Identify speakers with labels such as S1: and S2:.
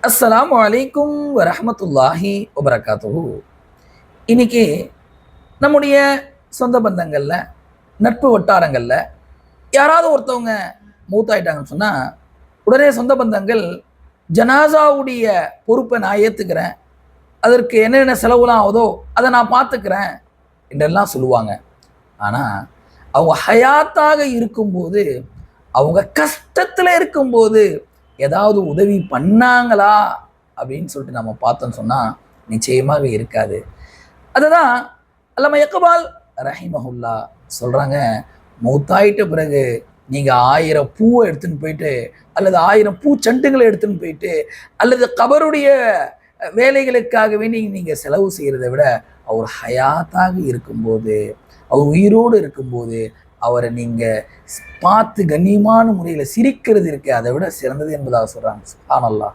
S1: அஸ்ஸலாமு அலைக்கும் வரஹ்மத்துல்லாஹி வபரகாத்துஹு. இன்னைக்கு நம்முடைய சொந்த பந்தங்களில், நட்பு வட்டாரங்களில் யாராவது ஒருத்தவங்க மூத்தாயிட்டாங்கன்னு சொன்னால், உடனே சொந்த பந்தங்கள் ஜனாசாவுடைய பொறுப்பை நான் ஏற்றுக்கிறேன், அதற்கு என்னென்ன செலவுலாம் ஆகுதோ அதை நான் பார்த்துக்கிறேன் என்றெல்லாம் சொல்லுவாங்க. ஆனால் அவங்க ஹயாத்தாக இருக்கும்போது, அவங்க கஷ்டத்தில் இருக்கும்போது ஏதாவது உதவி பண்ணாங்களா அப்படின்னு சொல்லிட்டு நம்ம பார்த்தோம்னு சொன்னால் நிச்சயமாக இருக்காது. அதுதான் அல்லாமா இக்பால் ரஹிமஹுல்லா சொல்கிறாங்க, மௌத்தாயிட்ட பிறகு நீங்கள் 1000 பூவை எடுத்துன்னு போயிட்டு, அல்லது 1000 பூச்சண்டுகளை எடுத்துன்னு போயிட்டு, அல்லது கபருடைய வேலைகளுக்காக வேண்டி நீங்கள் செலவு செய்கிறத விட, அவர் ஹயாத்தாக இருக்கும்போது, அவர் உயிரோடு இருக்கும்போது அவரை நீங்கள் பார்த்து கண்ணியமான முறையில் சிரிக்கிறது இருக்கு, அதை விட சிறந்தது என்பதாக சொல்கிறாங்க. சுப்ஹானல்லாஹ்.